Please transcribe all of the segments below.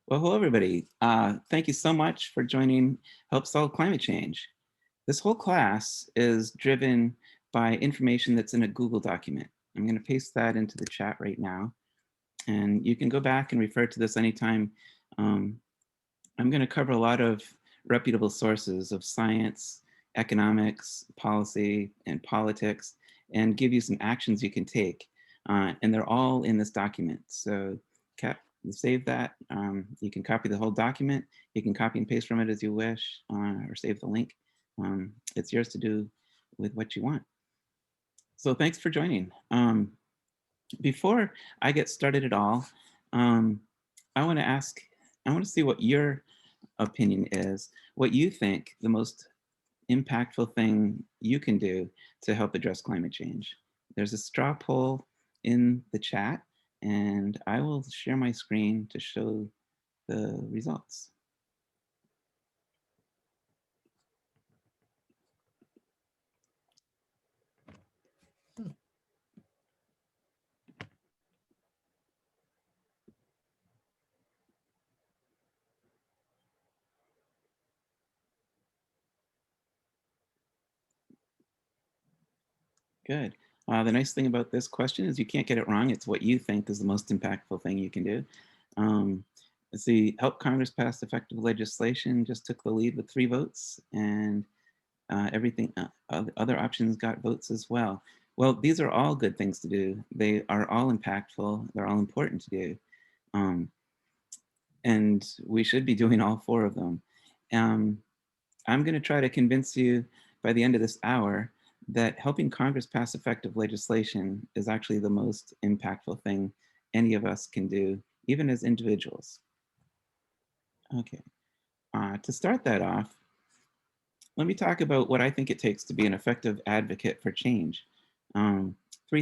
Well, hello, everybody. Thank you so much for joining Help Solve Climate Change. This whole class is driven by information that's in a Google document. I'm going to paste that into the chat right now, and you can go back and refer to this anytime. Um, I'm going to cover a lot of reputable sources of science, economics, policy, and politics, and give you some actions you can take. And they're all in this document. So save that. You can copy the whole document. You can copy and paste from it as you wish, or save the link. It's yours to do with what you want. So thanks for joining. Before I get started at all, um, I want to ask, I want to see what your opinion is, what you think the most impactful thing you can do to help address climate change. There's a straw poll in the chat, and I will share my screen to show the results. Good. The nice thing about this question is you can't get it wrong. It's what you think is the most impactful thing you can do. Um, let's see, help Congress pass effective legislation just took the lead with 3 votes, and everything, other options got votes as well. Well, these are all good things to do. They are all impactful. They're all important to do. Um, and we should be doing all 4 of them. Um, I'm going to try to convince you by the end of this hour that helping Congress pass effective legislation is actually the most impactful thing any of us can do, even as individuals. Okay, to start that off, let me talk about what I think it takes to be an effective advocate for change. 3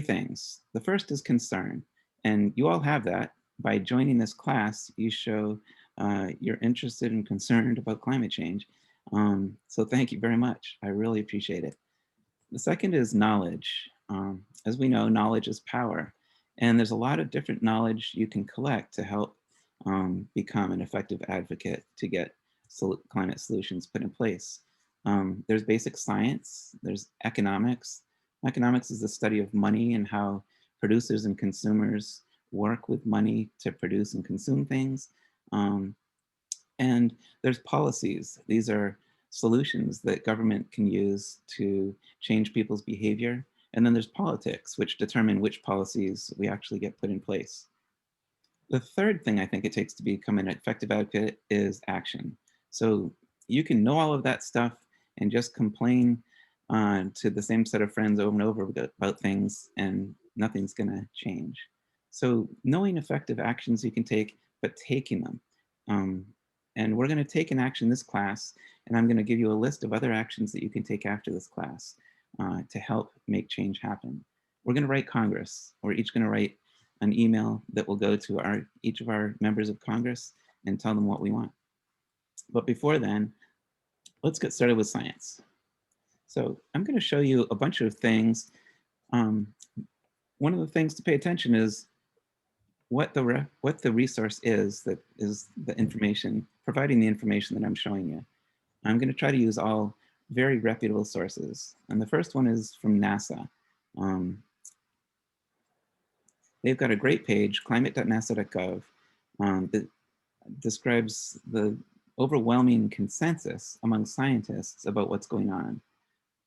things. The first is concern, and you all have that. By joining this class, you show you're interested and concerned about climate change. So thank you very much. I really appreciate it. The second is knowledge. As we know, knowledge is power, and there's a lot of different knowledge you can collect to help become an effective advocate to get climate solutions put in place. There's basic science, there's economics. Economics is the study of money and how producers and consumers work with money to produce and consume things. Um, and there's policies. These are solutions that government can use to change people's behavior. And then there's politics, which determine which policies we actually get put in place. The third thing I think it takes to become an effective advocate is action. So you can know all of that stuff and just complain to the same set of friends over and over about things, and nothing's going to change. So knowing effective actions you can take, but taking them. Um, and we're going to take an action this class, and I'm going to give you a list of other actions that you can take after this class to help make change happen. We're going to write Congress. We're each going to write an email that will go to each of our members of Congress and tell them what we want. But before then, let's get started with science. So I'm going to show you a bunch of things. One of the things to pay attention is what the resource is that is the information, providing the information that I'm showing you. I'm going to try to use all very reputable sources. And the first one is from NASA. They've got a great page, climate.nasa.gov, that describes the overwhelming consensus among scientists about what's going on.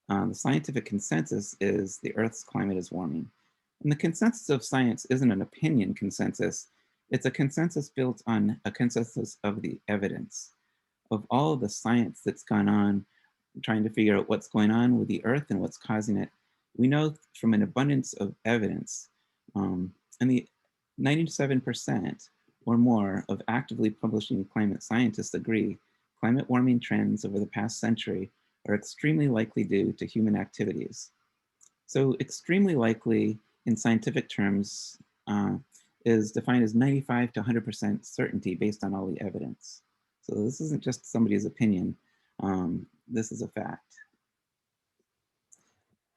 The scientific consensus is the Earth's climate is warming. And the consensus of science isn't an opinion consensus. It's a consensus built on a consensus of the evidence of all of the science that's gone on, trying to figure out what's going on with the Earth and what's causing it. We know from an abundance of evidence, and the 97% or more of actively publishing climate scientists agree climate warming trends over the past century are extremely likely due to human activities. So extremely likely in scientific terms is defined as 95 to 100% certainty based on all the evidence. So this isn't just somebody's opinion. This is a fact.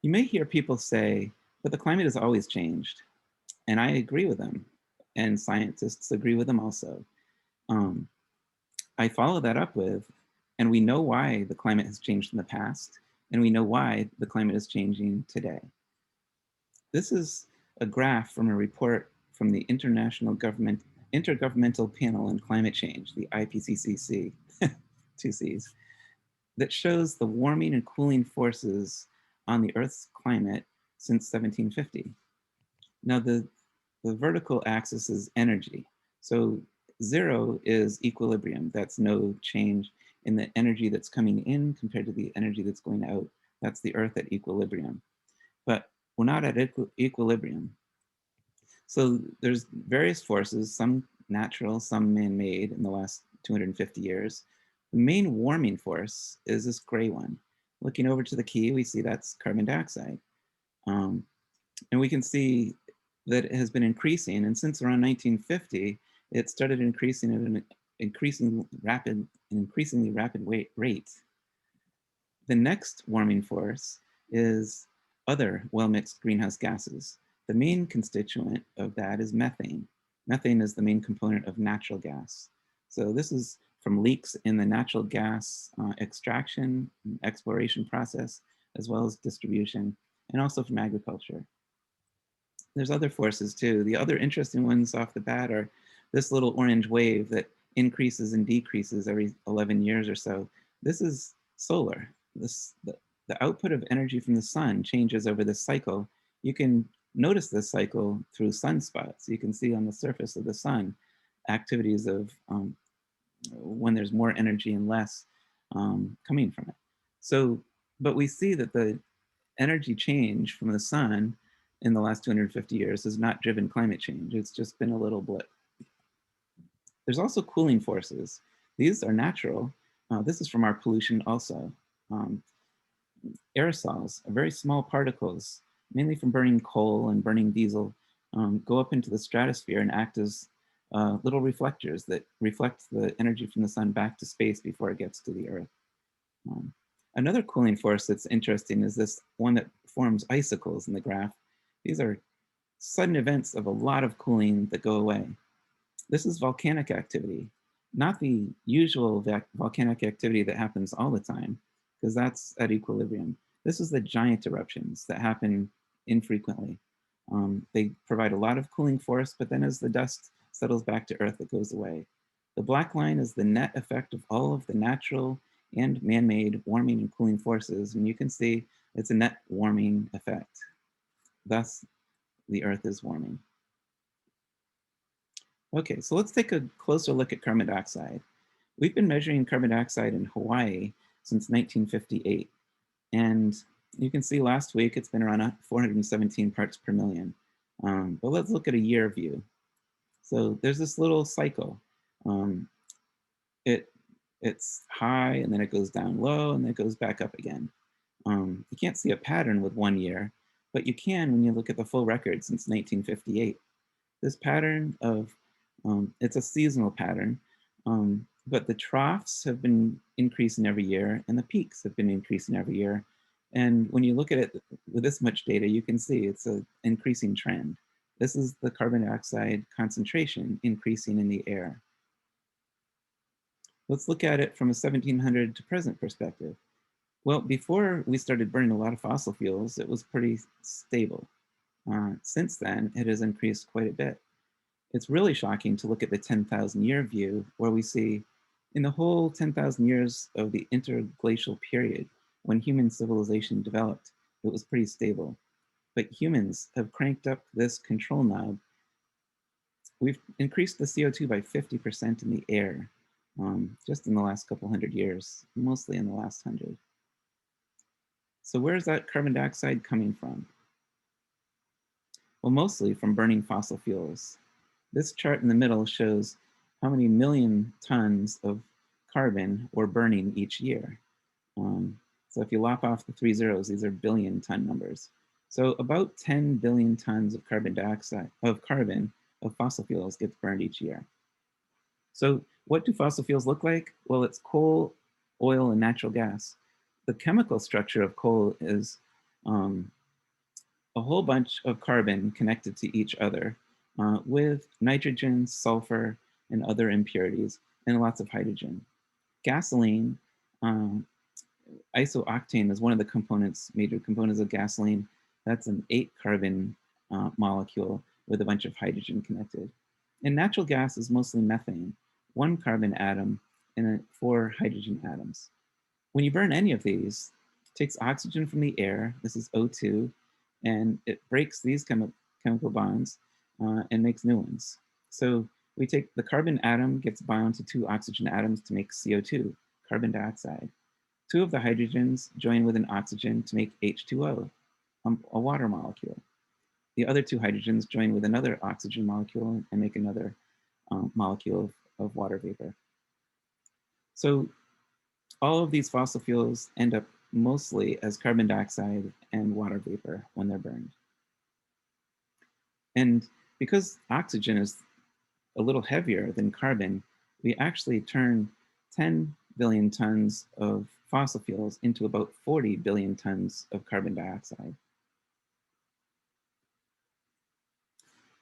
You may hear people say, but the climate has always changed. And I agree with them. And scientists agree with them also. Um, I follow that up with, and we know why the climate has changed in the past, and we know why the climate is changing today. This is a graph from a report from the Intergovernmental Panel on Climate Change, the IPCC, two C's, that shows the warming and cooling forces on the Earth's climate since 1750. Now, the vertical axis is energy. So 0 is equilibrium. That's no change in the energy that's coming in compared to the energy that's going out. That's the Earth at equilibrium. But we're not at equilibrium. So there's various forces, some natural, some man-made in the last 250 years. The main warming force is this gray one. Looking over to the key, we see that's carbon dioxide. Um, and we can see that it has been increasing. And since around 1950, it started increasing at an increasingly rapid rate. The next warming force is other well-mixed greenhouse gases. The main constituent of that is methane. Methane is the main component of natural gas. So this is from leaks in the natural gas extraction and exploration process, as well as distribution, and also from agriculture. There's other forces too. The other interesting ones off the bat are this little orange wave that increases and decreases every 11 years or so. This is solar. The output of energy from the sun changes over this cycle. You can notice this cycle through sunspots. You can see on the surface of the sun activities of when there's more energy and less coming from it. So, but we see that the energy change from the sun in the last 250 years has not driven climate change. It's just been a little blip. There's also cooling forces. These are natural. This is from our pollution also. Aerosols, very small particles, mainly from burning coal and burning diesel, go up into the stratosphere and act as little reflectors that reflect the energy from the sun back to space before it gets to the Earth. Another cooling force that's interesting is this one that forms icicles in the graph. These are sudden events of a lot of cooling that go away. This is volcanic activity, not the usual volcanic activity that happens all the time, because that's at equilibrium. This is the giant eruptions that happen infrequently. They provide a lot of cooling force, but then as the dust settles back to Earth, it goes away. The black line is the net effect of all of the natural and man-made warming and cooling forces, and you can see it's a net warming effect. Thus, the Earth is warming. Okay, so let's take a closer look at carbon dioxide. We've been measuring carbon dioxide in Hawaii since 1958. And you can see last week it's been around 417 parts per million. But let's look at a year view. So there's this little cycle. It's high and then it goes down low and then it goes back up again. You can't see a pattern with 1 year, but you can when you look at the full record since 1958. This pattern of, it's a seasonal pattern, but the troughs have been increasing every year and the peaks have been increasing every year. And when you look at it with this much data, you can see it's an increasing trend. This is the carbon dioxide concentration increasing in the air. Let's look at it from a 1700 to present perspective. Well, before we started burning a lot of fossil fuels, it was pretty stable. Since then, it has increased quite a bit. It's really shocking to look at the 10,000 year view where we see in the whole 10,000 years of the interglacial period when human civilization developed, it was pretty stable. But humans have cranked up this control knob. We've increased the CO2 by 50% in the air just in the last couple hundred years, mostly in the last 100. So where's that carbon dioxide coming from? Well, mostly from burning fossil fuels. This chart in the middle shows how many million tons of carbon we're burning each year. So if you lop off the 3 zeros, these are billion ton numbers. So about 10 billion tons of carbon dioxide, of fossil fuels gets burned each year. So what do fossil fuels look like? Well, it's coal, oil, and natural gas. The chemical structure of coal is a whole bunch of carbon connected to each other with nitrogen, sulfur, and other impurities, and lots of hydrogen. Gasoline, um, isooctane is one of the components, major components of gasoline. That's an 8-carbon molecule with a bunch of hydrogen connected. And natural gas is mostly methane, 1 carbon atom and 4 hydrogen atoms. When you burn any of these, it takes oxygen from the air, this is O2, and it breaks these chemical bonds and makes new ones. So we take the carbon atom gets bound to 2 oxygen atoms to make CO2, carbon dioxide. 2 of the hydrogens join with an oxygen to make H2O, a water molecule. The other 2 hydrogens join with another oxygen molecule and make another molecule of water vapor. So all of these fossil fuels end up mostly as carbon dioxide and water vapor when they're burned. And because oxygen is a little heavier than carbon, we actually turn 10 billion tons of fossil fuels into about 40 billion tons of carbon dioxide.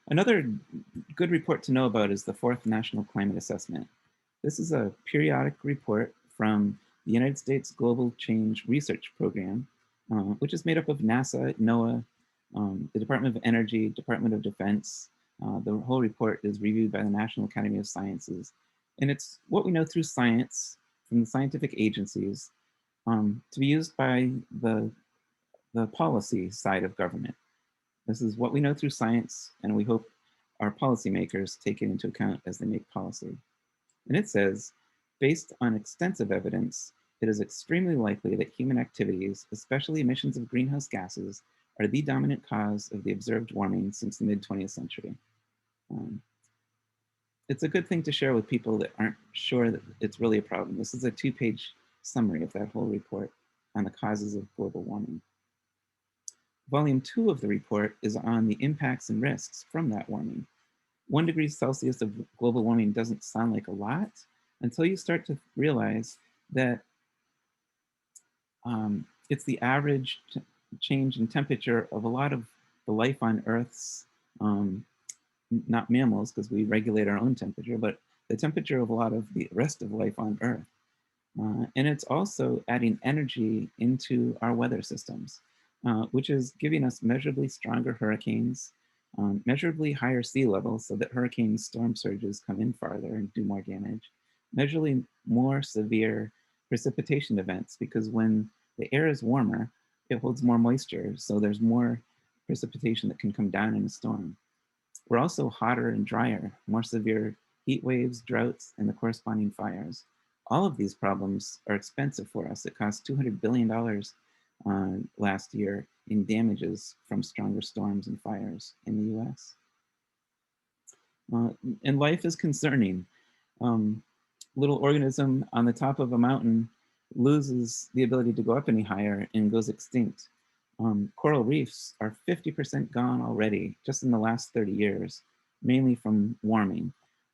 Another good report to know about is the 4th National Climate Assessment. This is a periodic report from the United States Global Change Research Program, which is made up of NASA, NOAA, the Department of Energy, Department of Defense. The whole report is reviewed by the National Academy of Sciences. And it's what we know through science from the scientific agencies to be used by the policy side of government. This is what we know through science, and we hope our policymakers take it into account as they make policy. And it says, based on extensive evidence, it is extremely likely that human activities, especially emissions of greenhouse gases, are the dominant cause of the observed warming since the mid-20th century. It's a good thing to share with people that aren't sure that it's really a problem. This is a 2-page summary of that whole report on the causes of global warming. Volume 2 of the report is on the impacts and risks from that warming. 1 degree Celsius of global warming doesn't sound like a lot until you start to realize that it's the average change in temperature of a lot of the life on Earth's, not mammals, because we regulate our own temperature, but the temperature of a lot of the rest of life on Earth. And it's also adding energy into our weather systems, which is giving us measurably stronger hurricanes, measurably higher sea levels so that hurricane storm surges come in farther and do more damage, measurably more severe precipitation events, because when the air is warmer, it holds more moisture, so there's more precipitation that can come down in a storm. We're also hotter and drier, more severe heat waves, droughts, and the corresponding fires. All of these problems are expensive for us. It cost $200 billion last year in damages from stronger storms and fires in the US. And life is concerning. Little organism on the top of a mountain loses the ability to go up any higher and goes extinct. Coral reefs are 50% gone already just in the last 30 years, mainly from warming.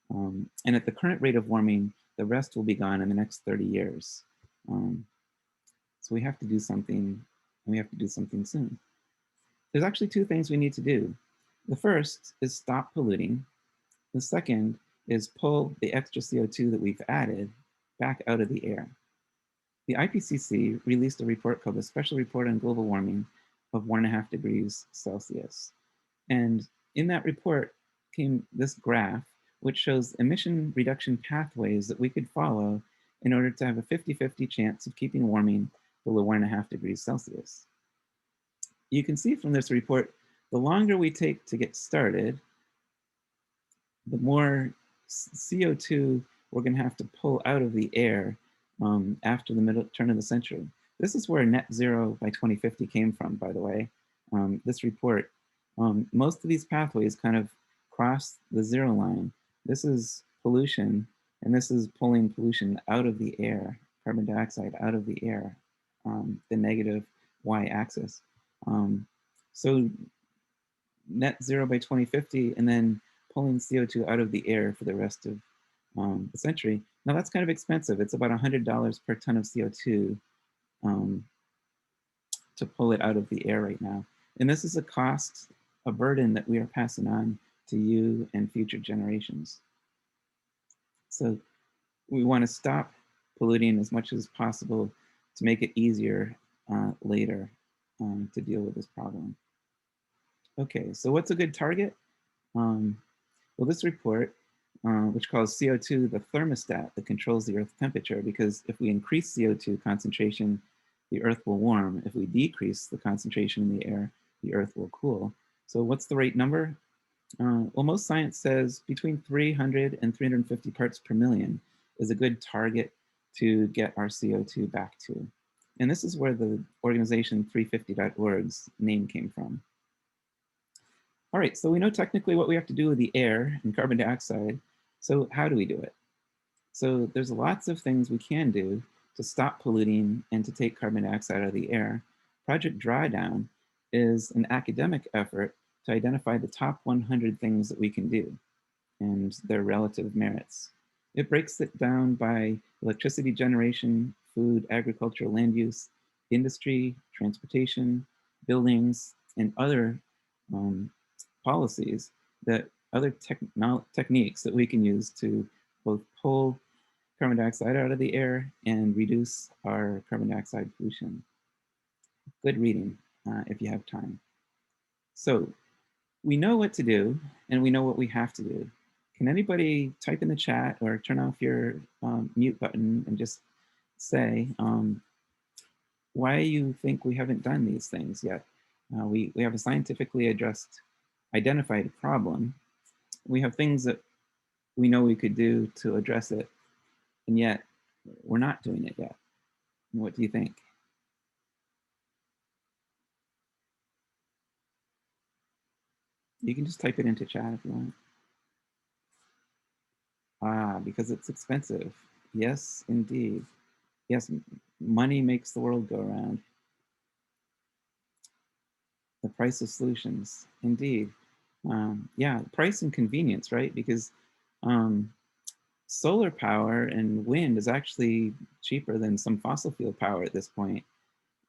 And at the current rate of warming, the rest will be gone in the next 30 years. So we have to do something, and we have to do something soon. There's actually 2 things we need to do. The first is stop polluting. The second is pull the extra CO2 that we've added back out of the air. The IPCC released a report called the Special Report on Global Warming of 1.5 degrees Celsius. And in that report came this graph, which shows emission reduction pathways that we could follow in order to have a 50-50 chance of keeping warming below 1.5 degrees Celsius. You can see from this report, the longer we take to get started, the more CO2 we're going to have to pull out of the air after the turn of the century. This is where net zero by 2050 came from, by the way. This report, most of these pathways kind of cross the zero line. This is pollution, and this is pulling pollution out of the air, carbon dioxide out of the air, the negative y-axis. So net zero by 2050, and then pulling CO2 out of the air for the rest of the century. Now that's kind of expensive. It's about $100 per ton of CO2 to pull it out of the air right now. And this is a cost, a burden that we are passing on to you and future generations. So we want to stop polluting as much as possible to make it easier later to deal with this problem. Okay, so what's a good target? Um, well, this report, which calls CO2 the thermostat that controls the Earth's temperature, because if we increase CO2 concentration, the Earth will warm. If we decrease the concentration in the air, the Earth will cool. So what's the right number? Well, most science says between 300 and 350 parts per million is a good target to get our CO2 back to. And this is where the organization 350.org's name came from. All right, so we know technically what we have to do with the air and carbon dioxide. So how do we do it? So there's lots of things we can do to stop polluting and to take carbon dioxide out of the air. Project Drawdown is an academic effort to identify the top 100 things that we can do and their relative merits. It breaks it down by electricity generation, food, agriculture, land use, industry, transportation, buildings, and other um, policies that other techniques that we can use to both pull carbon dioxide out of the air and reduce our carbon dioxide pollution. Good reading if you have time. So we know what to do and we know what we have to do. Can anybody type in the chat or turn off your mute button and just say why you think we haven't done these things yet? We have a scientifically identified problem. We have things that we know we could do to address it, and yet we're not doing it yet. What do you think? You can just type it into chat if you want. Because it's expensive. Yes, indeed. Yes, money makes the world go around. The price of solutions, indeed. Yeah, price and convenience, right? Because solar power and wind is actually cheaper than some fossil fuel power at this point.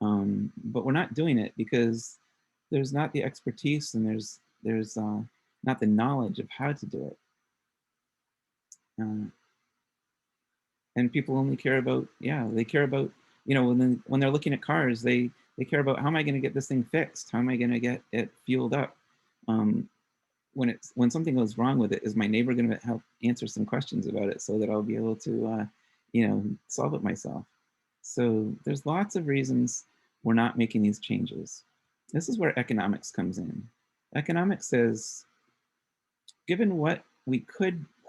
But we're not doing it because there's not the expertise and there's not the knowledge of how to do it. And people only care about, yeah, they care about, when they're looking at cars, they care about how am I going to get this thing fixed? How am I going to get it fueled up? When something goes wrong with it, is my neighbor going to help answer some questions about it so that I'll be able to, solve it myself? So there's lots of reasons we're not making these changes. This is where economics comes in. Economics says, given what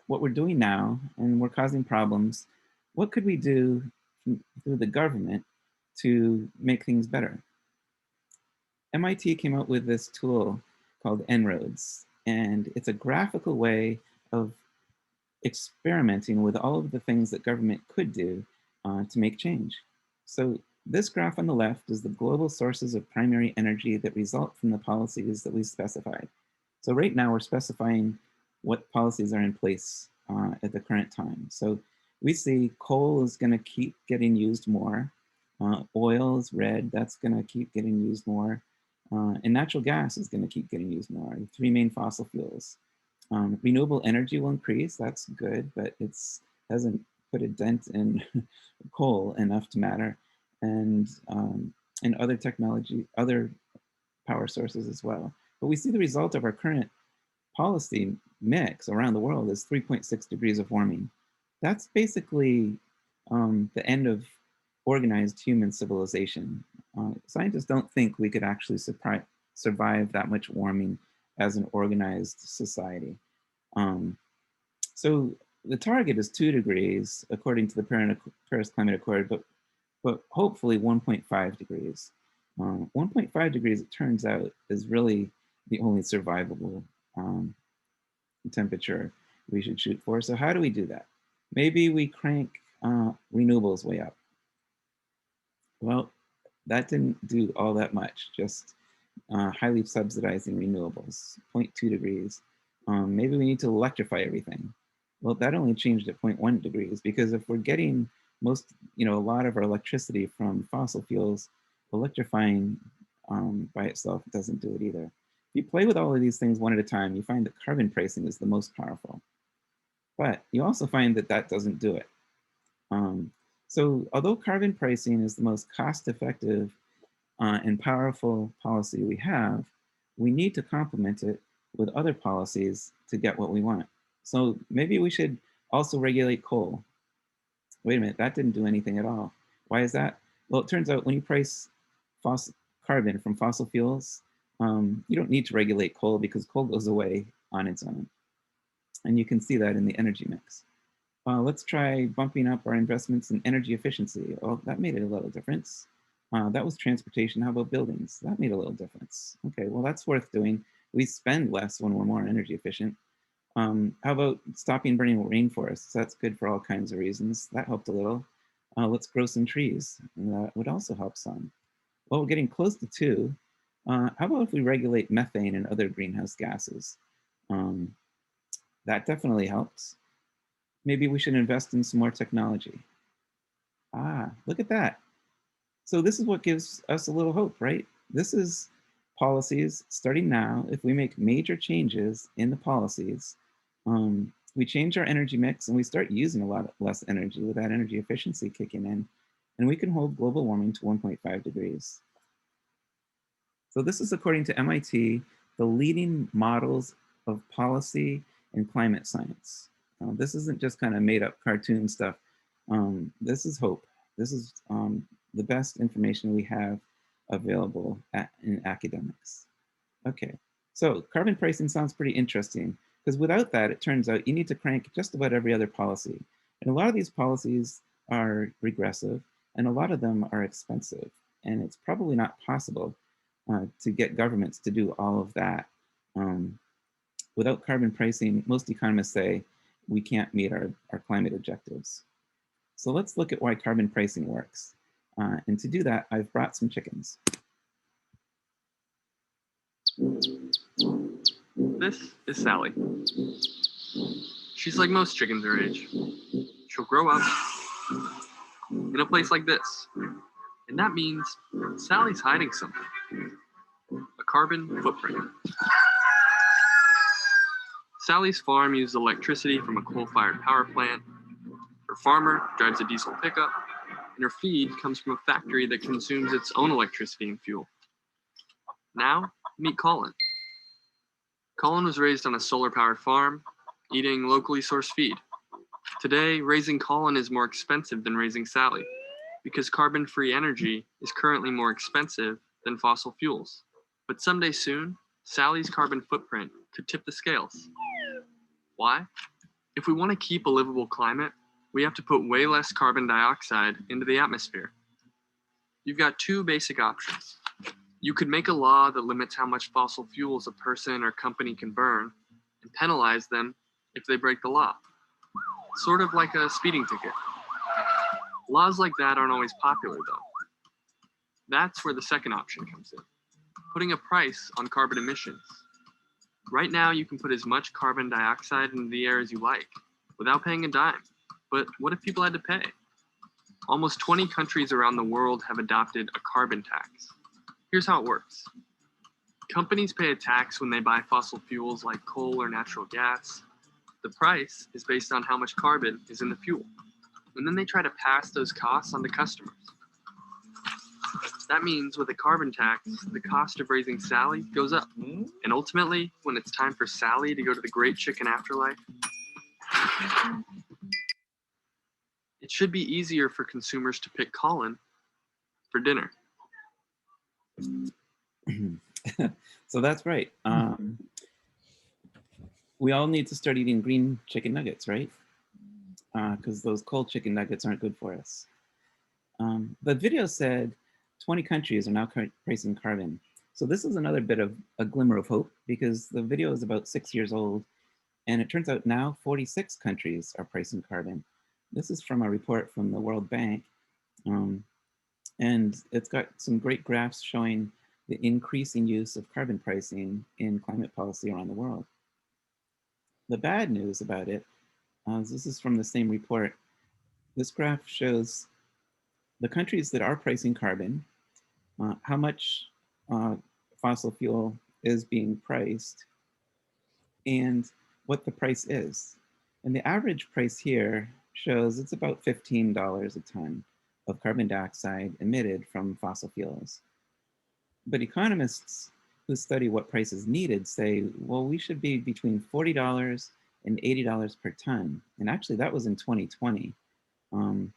we're doing now and we're causing problems, what could we do through the government to make things better? MIT came out with this tool called En-ROADS, and it's a graphical way of experimenting with all of the things that government could do to make change. So this graph on the left is the global sources of primary energy that result from the policies that we specified. So right now we're specifying what policies are in place at the current time. So we see coal is going to keep getting used more. Oil is red, that's going to keep getting used more. And natural gas is going to keep getting used more. The three main fossil fuels. Renewable energy will increase, that's good, but it hasn't put a dent in coal enough to matter. And other technology, other power sources as well. But we see the result of our current policy mix around the world is 3.6 degrees of warming. That's basically the end of organized human civilization. Scientists don't think we could actually survive that much warming as an organized society. So the target is 2 degrees according to the Paris Climate Accord, but hopefully 1.5 degrees. 1.5 degrees, it turns out, is really the only survivable temperature we should shoot for. So how do we do that? Maybe we crank renewables way up. Well, that didn't do all that much, just highly subsidizing renewables, 0.2 degrees. Maybe we need to electrify everything. Well, that only changed at 0.1 degrees, because if we're getting a lot of our electricity from fossil fuels, electrifying by itself doesn't do it either. If you play with all of these things one at a time, you find that carbon pricing is the most powerful. But you also find that that doesn't do it. Um, so although carbon pricing is the most cost-effective and powerful policy we have, we need to complement it with other policies to get what we want. So maybe we should also regulate coal. Wait a minute, that didn't do anything at all. Why is that? Well, it turns out when you price fossil carbon from fossil fuels, you don't need to regulate coal because coal goes away on its own. And you can see that in the energy mix. Let's try bumping up our investments in energy efficiency. Oh, that made a little difference. That was transportation. How about buildings? That made a little difference. Okay, well, that's worth doing. We spend less when we're more energy efficient. How about stopping burning rainforests? That's good for all kinds of reasons. That helped a little. Let's grow some trees. That would also help some. Well, we're getting close to two. How about if we regulate methane and other greenhouse gases? Um, that definitely helps. Maybe we should invest in some more technology. Ah, look at that. So this is what gives us a little hope, right? This is policies starting now. If we make major changes in the policies, we change our energy mix and we start using a lot less energy with that energy efficiency kicking in, and we can hold global warming to 1.5 degrees. So this is according to MIT, the leading models of policy and climate science. This isn't just kind of made up cartoon stuff. This is hope. This is the best information we have available in academics. Okay, so carbon pricing sounds pretty interesting because without that, it turns out you need to crank just about every other policy. And a lot of these policies are regressive and a lot of them are expensive. And it's probably not possible to get governments to do all of that. Without carbon pricing, most economists say we can't meet our climate objectives. So let's look at why carbon pricing works. And to do that, I've brought some chickens. This is Sally. She's like most chickens her age. She'll grow up in a place like this. And that means Sally's hiding something. A carbon footprint. Sally's farm uses electricity from a coal-fired power plant. Her farmer drives a diesel pickup, and her feed comes from a factory that consumes its own electricity and fuel. Now, meet Colin. Colin was raised on a solar-powered farm, eating locally sourced feed. Today, raising Colin is more expensive than raising Sally, because carbon-free energy is currently more expensive than fossil fuels. But someday soon, Sally's carbon footprint could tip the scales. Why? If we want to keep a livable climate, we have to put way less carbon dioxide into the atmosphere. You've got two basic options. You could make a law that limits how much fossil fuels a person or company can burn and penalize them if they break the law. Sort of like a speeding ticket. Laws like that aren't always popular though. That's where the second option comes in. Putting a price on carbon emissions. Right now, you can put as much carbon dioxide into the air as you like, without paying a dime. But what if people had to pay? Almost 20 countries around the world have adopted a carbon tax. Here's how it works. Companies pay a tax when they buy fossil fuels like coal or natural gas. The price is based on how much carbon is in the fuel. And then they try to pass those costs on to customers. That means with a carbon tax, the cost of raising Sally goes up. And ultimately, when it's time for Sally to go to the great chicken afterlife, it should be easier for consumers to pick Colin for dinner. So that's right. We all need to start eating green chicken nuggets, right? Because those cold chicken nuggets aren't good for us. The video said 20 countries are now pricing carbon. So this is another bit of a glimmer of hope because the video is about 6 years old and it turns out now 46 countries are pricing carbon. This is from a report from the World Bank. And it's got some great graphs showing the increasing use of carbon pricing in climate policy around the world. The bad news about it, this is from the same report. This graph shows the countries that are pricing carbon, how much fossil fuel is being priced, and what the price is. And the average price here shows it's about $15 a ton of carbon dioxide emitted from fossil fuels. But economists who study what price is needed say, well, we should be between $40 and $80 per ton. And actually, that was in 2020. Um,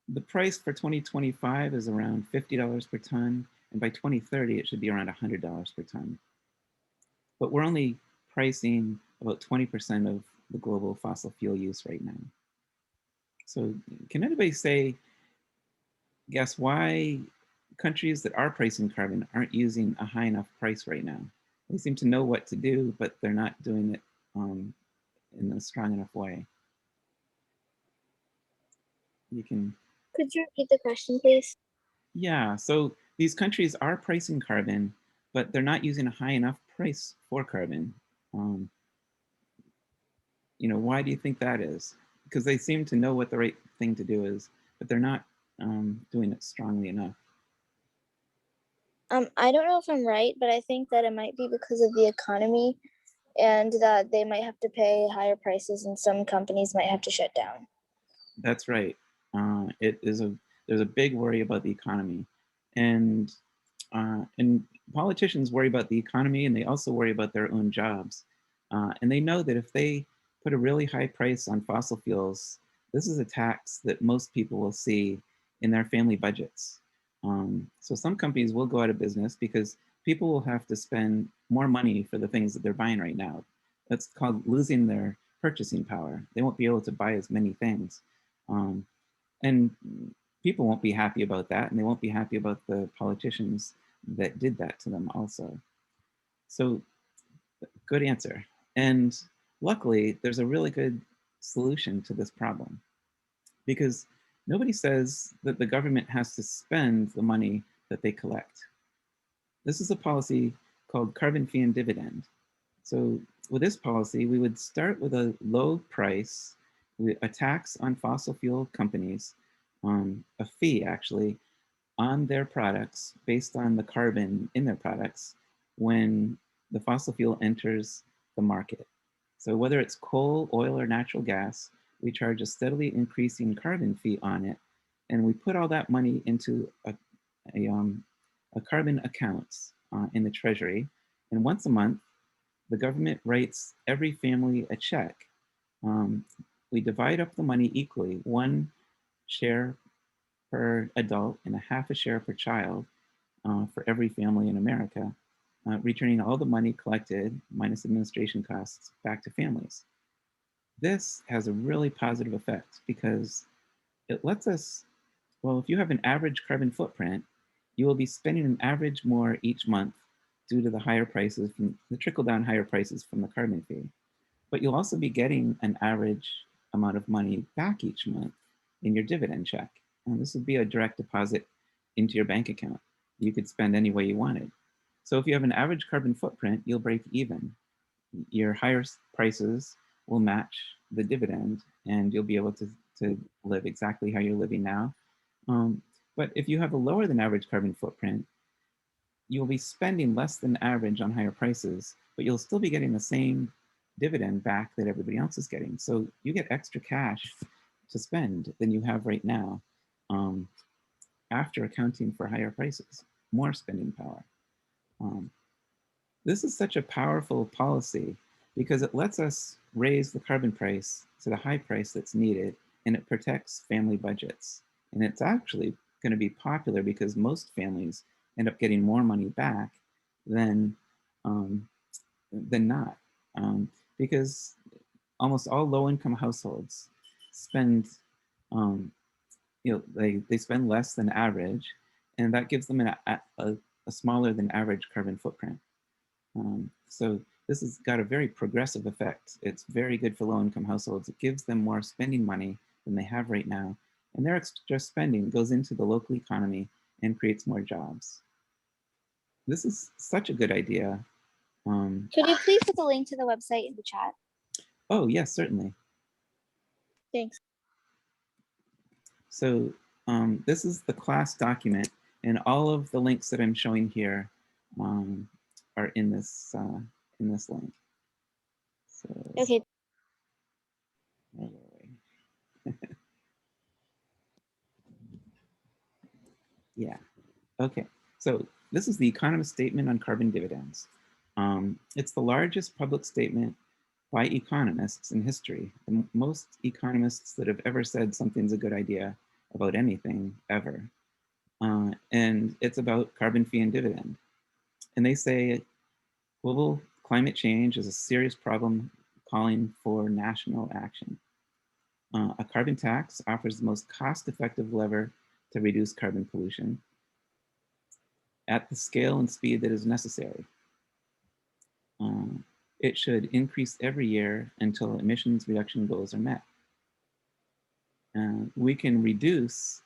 the price for 2025 is around $50 per ton. And by 2030, it should be around $100 per ton. But we're only pricing about 20% of the global fossil fuel use right now. So, can anybody guess why countries that are pricing carbon aren't using a high enough price right now? They seem to know what to do, but they're not doing it in a strong enough way. You can, Could you repeat the question, please? yeah. So these countries are pricing carbon, but they're not using a high enough price for carbon. Um, why do you think that is? Because they seem to know what the right thing to do is, but they're not doing it strongly enough. I don't know if I'm right, but I think that it might be because of the economy and that they might have to pay higher prices and some companies might have to shut down. That's right. There's a big worry about the economy, and politicians worry about the economy, and they also worry about their own jobs, and they know that if they put a really high price on fossil fuels, this is a tax that most people will see in their family budgets. So some companies will go out of business because people will have to spend more money for the things that they're buying right now. That's called losing their purchasing power. They won't be able to buy as many things. Um, and people won't be happy about that, and they won't be happy about the politicians that did that to them also. So, good answer. And luckily, there's a really good solution to this problem because nobody says that the government has to spend the money that they collect. This is a policy called carbon fee and dividend. So, with this policy, we would start with a low price, a tax on fossil fuel companies, a fee actually, on their products based on the carbon in their products when the fossil fuel enters the market. So whether it's coal, oil, or natural gas, we charge a steadily increasing carbon fee on it, and we put all that money into a carbon account in the treasury. And once a month, the government writes every family a check. Um, we divide up the money equally, one share per adult and a half a share per child for every family in America, returning all the money collected minus administration costs back to families. This has a really positive effect because it lets us, well, if you have an average carbon footprint, you will be spending an average more each month due to the higher prices from the trickle down higher prices from the carbon fee. But you'll also be getting an average amount of money back each month in your dividend check. And this would be a direct deposit into your bank account. You could spend any way you wanted. So if you have an average carbon footprint, you'll break even. Your higher prices will match the dividend, and you'll be able to live exactly how you're living now. But if you have a lower than average carbon footprint, you'll be spending less than average on higher prices, but you'll still be getting the same dividend back that everybody else is getting. So you get extra cash to spend than you have right now after accounting for higher prices, more spending power. This is such a powerful policy because it lets us raise the carbon price to the high price that's needed, and it protects family budgets. And it's actually going to be popular because most families end up getting more money back than um, not, because almost all low-income households spend, they spend less than average, and that gives them a smaller than average carbon footprint. So this has got a very progressive effect. It's very good for low-income households. It gives them more spending money than they have right now, and their extra spending goes into the local economy and creates more jobs. This is such a good idea. Could you please put the link to the website in the chat? Oh, yes, certainly. Thanks. So this is the class document, and all of the links that I'm showing here are in this link. So, Okay. Where were we? Yeah. Okay. So this is the Economist Statement on Carbon Dividends. It's the largest public statement by economists in history. The most economists that have ever said something's a good idea about anything ever. And it's about carbon fee and dividend. And they say global climate change is a serious problem calling for national action. A carbon tax offers the most cost-effective lever to reduce carbon pollution at the scale and speed that is necessary. It should increase every year until emissions reduction goals are met. We can reduce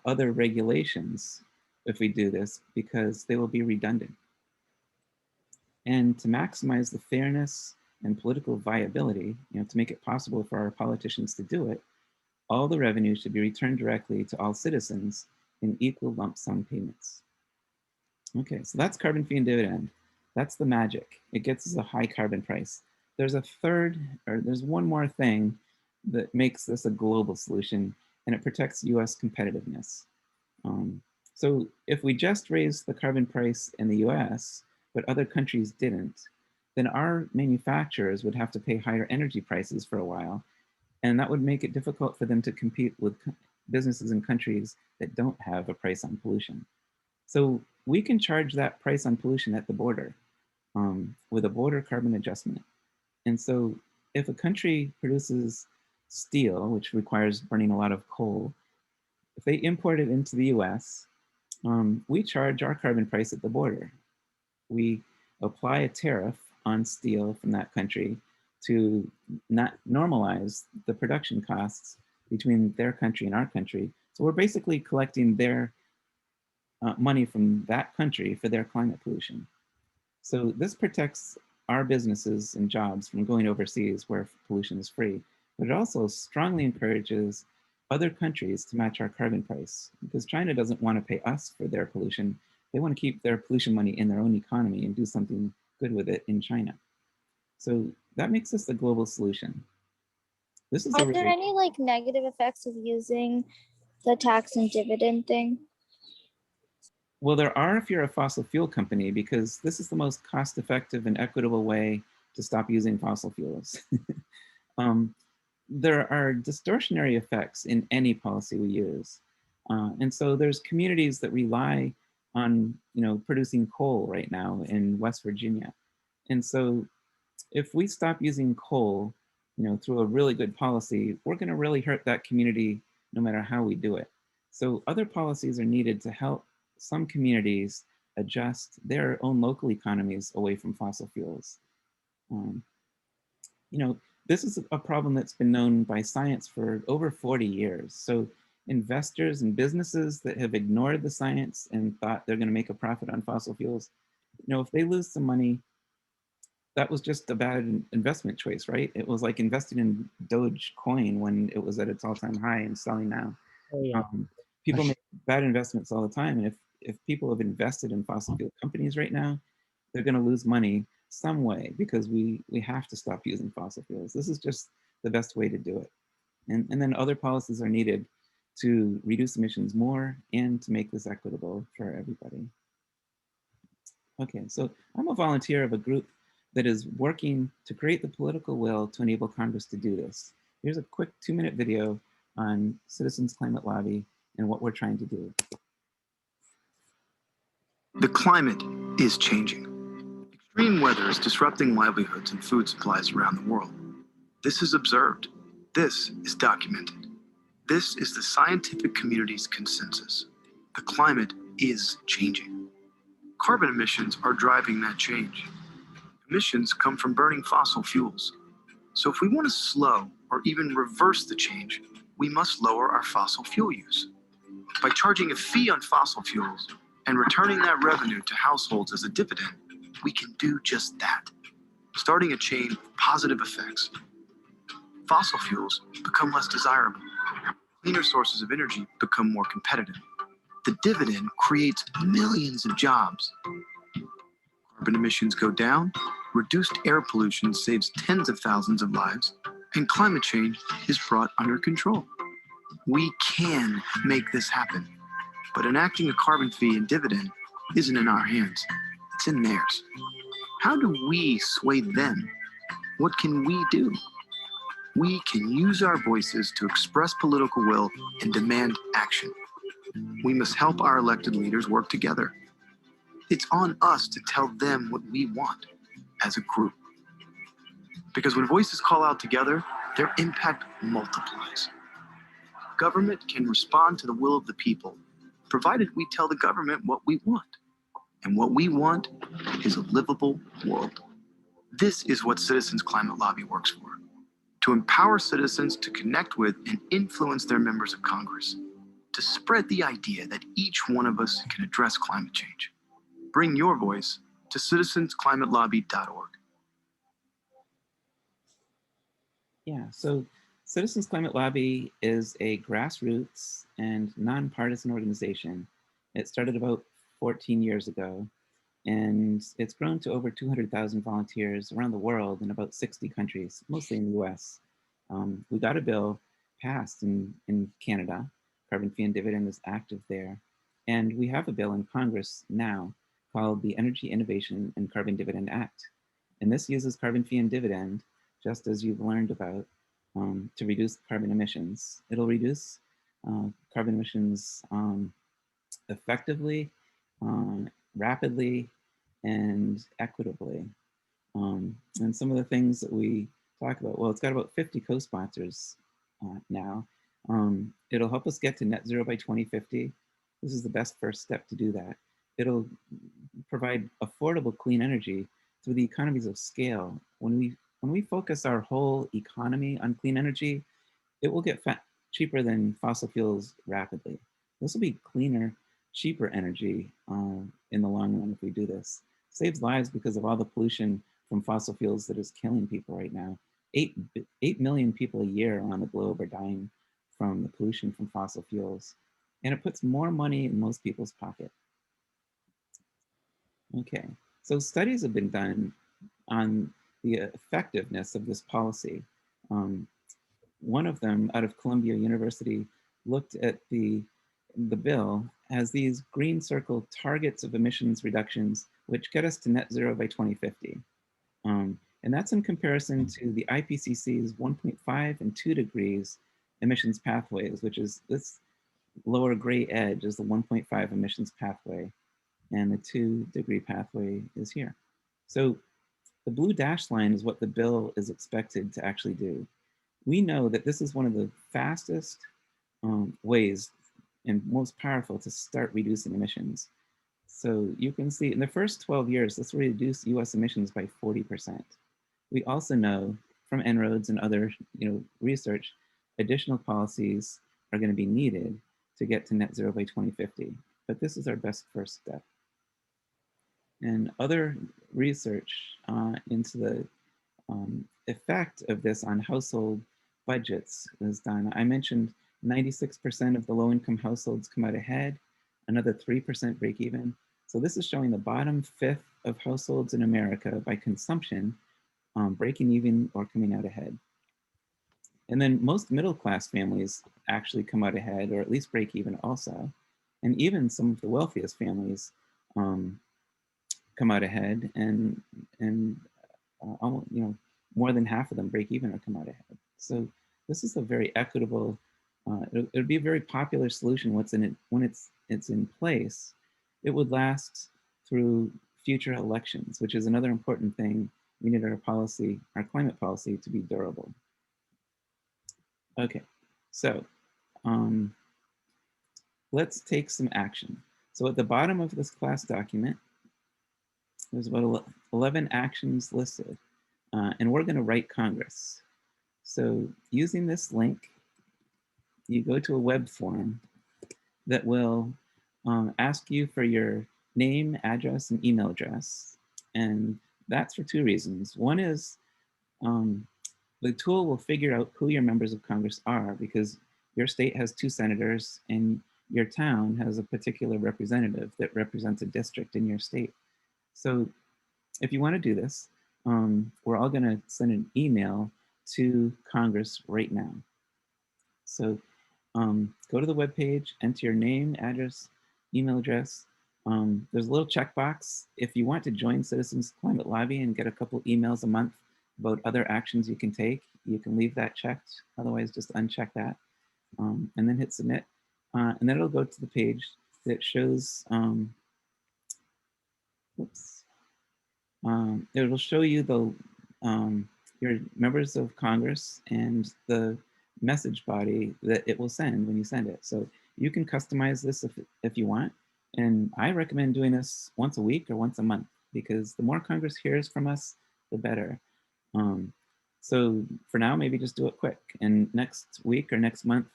other regulations if we do this because they will be redundant. And to maximize the fairness and political viability, to make it possible for our politicians to do it, all the revenue should be returned directly to all citizens in equal lump sum payments. Okay, so that's carbon fee and dividend. That's the magic. It gets us a high carbon price. There's there's one more thing that makes this a global solution, and it protects US competitiveness. So if we just raised the carbon price in the US, but other countries didn't, then our manufacturers would have to pay higher energy prices for a while, and that would make it difficult for them to compete with businesses in countries that don't have a price on pollution. So we can charge that price on pollution at the border with a border carbon adjustment. And so if a country produces steel, which requires burning a lot of coal, if they import it into the US, we charge our carbon price at the border. We apply a tariff on steel from that country to not normalize the production costs between their country and our country. So we're basically collecting their money from that country for their climate pollution. So this protects our businesses and jobs from going overseas where pollution is free, but it also strongly encourages other countries to match our carbon price because China doesn't want to pay us for their pollution. They want to keep their pollution money in their own economy and do something good with it in China. So that makes this a global solution. This is Are there any like negative effects of using the tax and dividend thing? Well, there are if you're a fossil fuel company, because this is the most cost-effective and equitable way to stop using fossil fuels. There are distortionary effects in any policy we use. And so there's communities that rely on producing coal right now in West Virginia. And so if we stop using coal through a really good policy, we're going to really hurt that community no matter how we do it. So other policies are needed to help some communities adjust their own local economies away from fossil fuels. This is a problem that's been known by science for over 40 years. So investors and businesses that have ignored the science and thought they're going to make a profit on fossil fuels, if they lose some money, that was just a bad investment choice, right? It was like investing in Doge coin when it was at its all-time high and selling now. Oh, yeah. People make bad investments all the time, and if people have invested in fossil fuel companies right now, they're going to lose money some way because we have to stop using fossil fuels. This is just the best way to do it. And then other policies are needed to reduce emissions more and to make this equitable for everybody. Okay, so I'm a volunteer of a group that is working to create the political will to enable Congress to do this. Here's a quick 2-minute video on Citizens Climate Lobby and what we're trying to do. The climate is changing. Extreme weather is disrupting livelihoods and food supplies around the world. This is observed. This is documented. This is the scientific community's consensus. The climate is changing. Carbon emissions are driving that change. Emissions come from burning fossil fuels. So if we want to slow or even reverse the change, we must lower our fossil fuel use. By charging a fee on fossil fuels and returning that revenue to households as a dividend, we can do just that, starting a chain of positive effects. Fossil fuels become less desirable. Cleaner sources of energy become more competitive. The dividend creates millions of jobs. Carbon emissions go down, reduced air pollution saves tens of thousands of lives, and climate change is brought under control. We can make this happen, but enacting a carbon fee and dividend isn't in our hands, it's in theirs. How do we sway them? What can we do? We can use our voices to express political will and demand action. We must help our elected leaders work together. It's on us to tell them what we want as a group. Because when voices call out together, their impact multiplies. Government can respond to the will of the people, provided we tell the government what we want. And what we want is a livable world. This is what Citizens Climate Lobby works for: to empower citizens to connect with and influence their members of Congress, to spread the idea that each one of us can address climate change. Bring your voice to citizensclimatelobby.org. Yeah, so Citizens Climate Lobby is a grassroots and nonpartisan organization. It started about 14 years ago, and it's grown to over 200,000 volunteers around the world in about 60 countries, mostly in the US. We got a bill passed in Canada. Carbon fee and dividend is active there. And we have a bill in Congress now called the Energy Innovation and Carbon Dividend Act. And this uses carbon fee and dividend, just as you've learned about, to reduce carbon emissions. It'll reduce carbon emissions effectively, rapidly, and equitably. And some of the things that we talk about, well, it's got about 50 co-sponsors now. It'll help us get to net zero by 2050. This is the best first step to do that. It'll provide affordable clean energy through the economies of scale. When we focus our whole economy on clean energy, it will get cheaper than fossil fuels rapidly. This will be cleaner, cheaper energy in the long run if we do this. Saves lives because of all the pollution from fossil fuels that is killing people right now. 8 million people a year around the globe are dying from the pollution from fossil fuels. And it puts more money in most people's pocket. Okay, so studies have been done on the effectiveness of this policy. One of them out of Columbia University looked at the bill as these green circle targets of emissions reductions, which get us to net zero by 2050. And that's in comparison to the IPCC's 1.5 and 2 degrees emissions pathways, which is this lower gray edge is the 1.5 emissions pathway, and the 2-degree pathway is here. So the blue dashed line is what the bill is expected to actually do. We know that this is one of the fastest ways and most powerful to start reducing emissions. So you can see in the first 12 years, this will reduce US emissions by 40%. We also know from En-ROADS and other research, additional policies are going to be needed to get to net zero by 2050. But this is our best first step. And other research into the effect of this on household budgets is done. I mentioned 96% of the low-income households come out ahead, another 3% break even. So this is showing the bottom fifth of households in America by consumption breaking even or coming out ahead. And then most middle-class families actually come out ahead or at least break even also. And even some of the wealthiest families come out ahead, and almost, more than half of them break even or come out ahead. So this is a very equitable, it would be a very popular solution when it's in place. It would last through future elections, which is another important thing. We need our policy, our climate policy, to be durable. Okay, so let's take some action. So at the bottom of this class document, there's about 11 actions listed, and we're going to write Congress. So using this link, you go to a web form that will ask you for your name, address, and email address. And that's for two reasons. One is the tool will figure out who your members of Congress are, because your state has 2 senators and your town has a particular representative that represents a district in your state. So if you want to do this, we're all going to send an email to Congress right now. So go to the webpage, enter your name, address, email address. There's a little checkbox. If you want to join Citizens Climate Lobby and get a couple emails a month about other actions you can take, you can leave that checked. Otherwise, just uncheck that and then hit submit. And then it'll go to the page that shows, it'll show you the your members of Congress and the message body that it will send when you send it. So you can customize this if you want. And I recommend doing this once a week or once a month, because the more Congress hears from us, the better. So for now, maybe just do it quick. And next week or next month,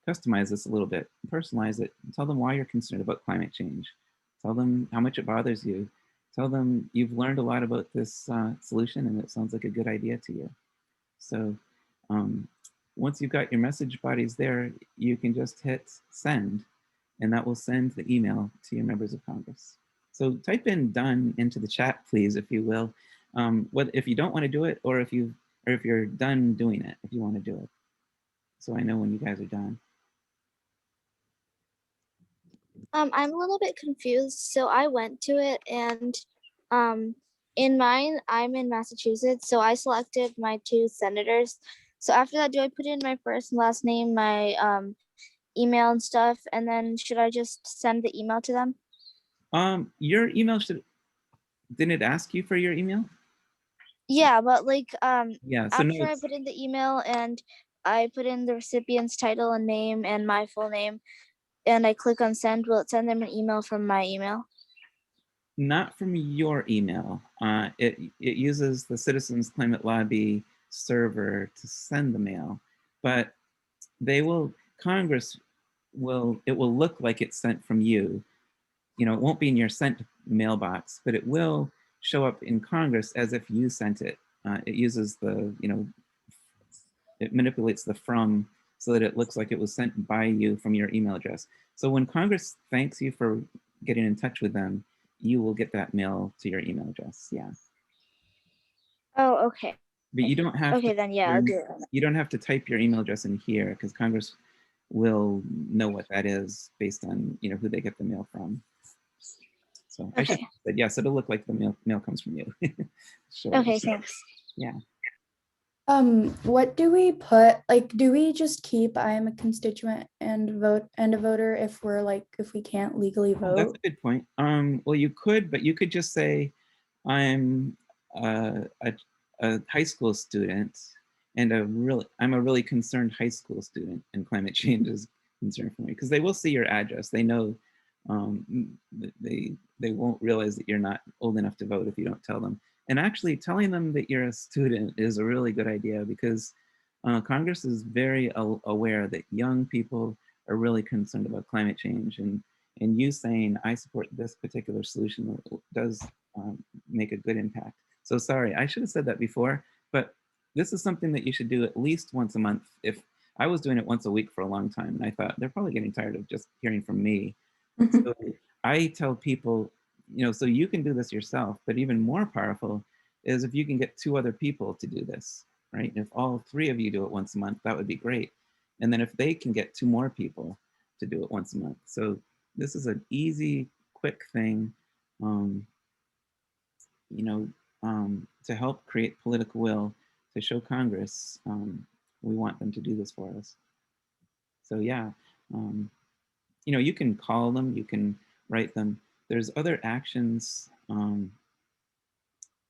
customize this a little bit, personalize it, tell them why you're concerned about climate change. Tell them how much it bothers you. Tell them you've learned a lot about this solution and it sounds like a good idea to you. So once you've got your message bodies there, you can just hit send, and that will send the email to your members of Congress. So type in done into the chat, please, if you will. If you don't want to do it, or if you're done doing it, if you want to do it. So I know when you guys are done. I'm a little bit confused. So I went to it, and in mine, I'm in Massachusetts. So I selected my 2 senators. So after that, do I put in my first and last name, my email and stuff? And then should I just send the email to them? Your email didn't it ask you for your email? Yeah, but like Yeah, so no, after I put in the email and I put in the recipient's title and name and my full name, and I click on send, will it send them an email from my email? not from your email. It uses the Citizens Climate Lobby server to send the mail, but Congress it will look like it's sent from you. You know, it won't be in your sent mailbox, but it will show up in Congress as if you sent it. It uses it manipulates the from so that it looks like it was sent by you from your email address. So when Congress thanks you for getting in touch with them, you will get that mail to your email address. Yeah. Oh, okay. But you don't have Okay, to then yeah, I'll do it. you don't have to type your email address in here, because Congress will know what that is based on who they get the mail from. So I should Okay. say yes, it'll look like the mail comes from you. Sure. Okay, thanks. Yeah. What do we put, like, do we just keep I am a constituent and vote and a voter if we can't legally Oh, that's a vote? good point. Well, you could, but you could just say, I'm a high school student, and I'm a really concerned high school student, and climate change is a concern for me, because they will see your address. They know they won't realize that you're not old enough to vote if you don't tell them. And actually, telling them that you're a student is a really good idea, because Congress is very aware that young people are really concerned about climate change, and you saying I support this particular solution does make a good impact. So sorry, I should have said that before, but this is something that you should do at least once a month. If I was doing it once a week for a long time, and I thought they're probably getting tired of just hearing from me. So I tell people, so you can do this yourself, but even more powerful is if you can get 2 other people to do this, right? And if all 3 of you do it once a month, that would be great. And then if they can get 2 more people to do it once a month. So this is an easy, quick thing, to help create political will, to show Congress we want them to do this for us. So yeah, you can call them, you can write them. There's other actions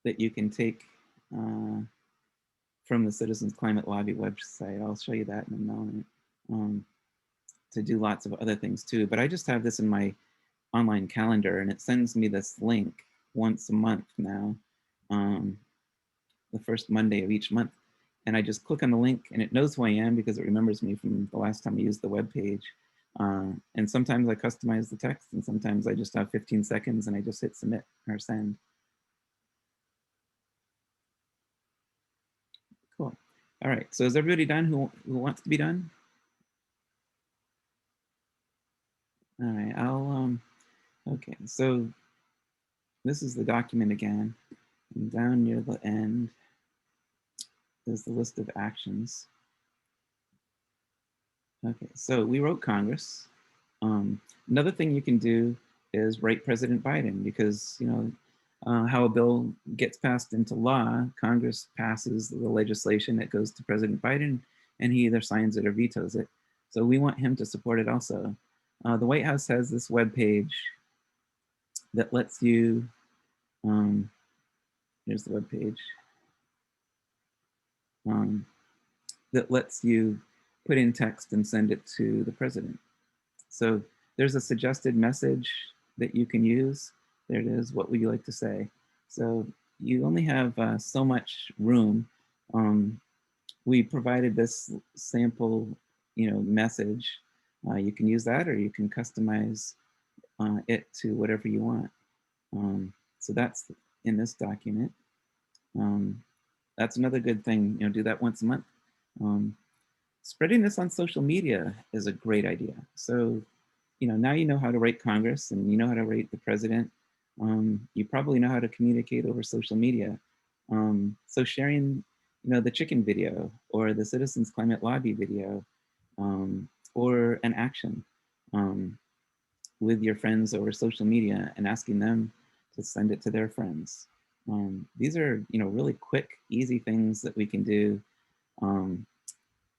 that you can take from the Citizens Climate Lobby website. I'll show you that in a moment, to do lots of other things too. But I just have this in my online calendar, and it sends me this link once a month now, the first Monday of each month. And I just click on the link, and it knows who I am because it remembers me from the last time I used the web page. And sometimes I customize the text, and sometimes I just have 15 seconds and I just hit submit or send. Cool. All right, so is everybody done who wants to be done? All right, okay, so this is the document again. And down near the end, is the list of actions. Okay, so we wrote Congress. Another thing you can do is write President Biden, because how a bill gets passed into law, Congress passes the legislation that goes to President Biden, and he either signs it or vetoes it. So we want him to support it also. The White House has this web page that lets you, here's the web page, that lets you put in text and send it to the president. So there's a suggested message that you can use. There it is. What would you like to say? So you only have so much room. We provided this sample, message. You can use that, or you can customize it to whatever you want. So that's in this document. That's another good thing. Do that once a month. Spreading this on social media is a great idea. So, now you know how to rate Congress, and you know how to rate the president. You probably know how to communicate over social media. So sharing, the chicken video, or the Citizens Climate Lobby video, or an action with your friends over social media, and asking them to send it to their friends. These are, really quick, easy things that we can do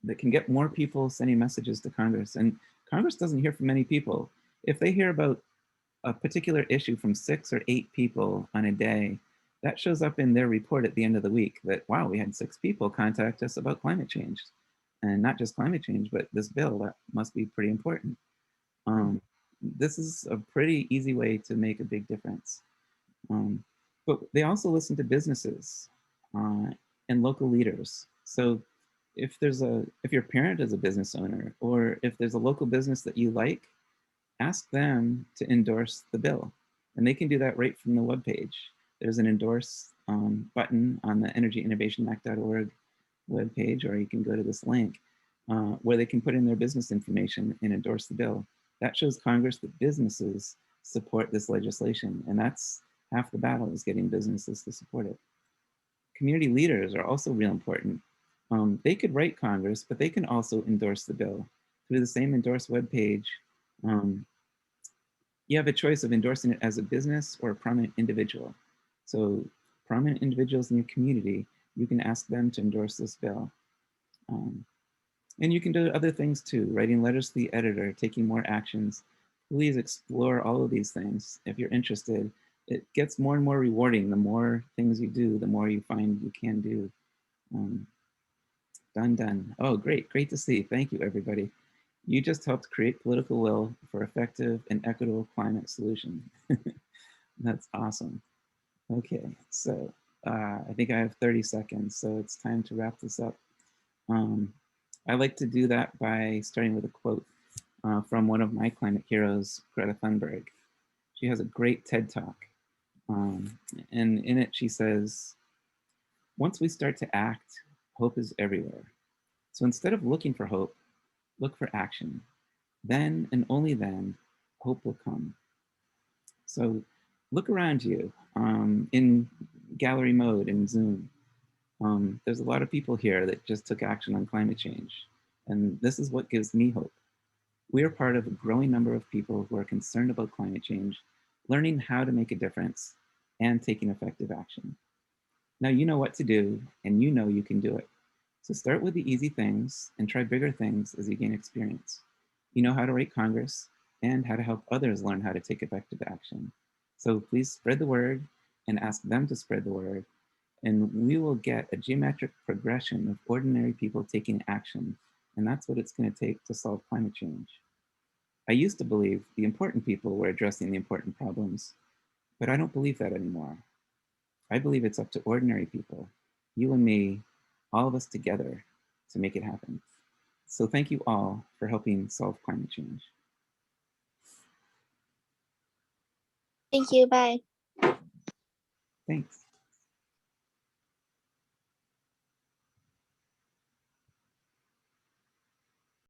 that can get more people sending messages to Congress. And Congress doesn't hear from many people. If they hear about a particular issue from 6 or 8 people on a day, that shows up in their report at the end of the week that, wow, we had 6 people contact us about climate change. And not just climate change, but this bill. That must be pretty important. This is a pretty easy way to make a big difference. But they also listen to businesses and local leaders. So if your parent is a business owner, or if there's a local business that you like, ask them to endorse the bill. And they can do that right from the webpage. There's an endorse button on the energyinnovationact.org webpage, or you can go to this link where they can put in their business information and endorse the bill. That shows Congress that businesses support this legislation, and that's half the battle, is getting businesses to support it. Community leaders are also real important. They could write Congress, but they can also endorse the bill through the same endorse webpage. You have a choice of endorsing it as a business or a prominent individual. So prominent individuals in your community, you can ask them to endorse this bill. And you can do other things too, writing letters to the editor, taking more actions. Please explore all of these things if you're interested. It gets more and more rewarding. The more things you do, the more you find you can do. Done. Oh, great to see. Thank you, everybody. You just helped create political will for effective and equitable climate solution. That's awesome. Okay, so I think I have 30 seconds, so it's time to wrap this up. I like to do that by starting with a quote from one of my climate heroes, Greta Thunberg. She has a great TED Talk. And in it, she says, "Once we start to act, hope is everywhere. So instead of looking for hope, look for action. Then and only then, hope will come." So look around you in gallery mode in Zoom. There's a lot of people here that just took action on climate change. And this is what gives me hope. We are part of a growing number of people who are concerned about climate change, learning how to make a difference, and taking effective action. Now you know what to do, and you know you can do it. So start with the easy things and try bigger things as you gain experience. You know how to write Congress and how to help others learn how to take effective action. So please spread the word and ask them to spread the word, and we will get a geometric progression of ordinary people taking action. And that's what it's going to take to solve climate change. I used to believe the important people were addressing the important problems, but I don't believe that anymore. I believe it's up to ordinary people, you and me, all of us together, to make it happen. So thank you all for helping solve climate change. Thank you. Bye. Thanks.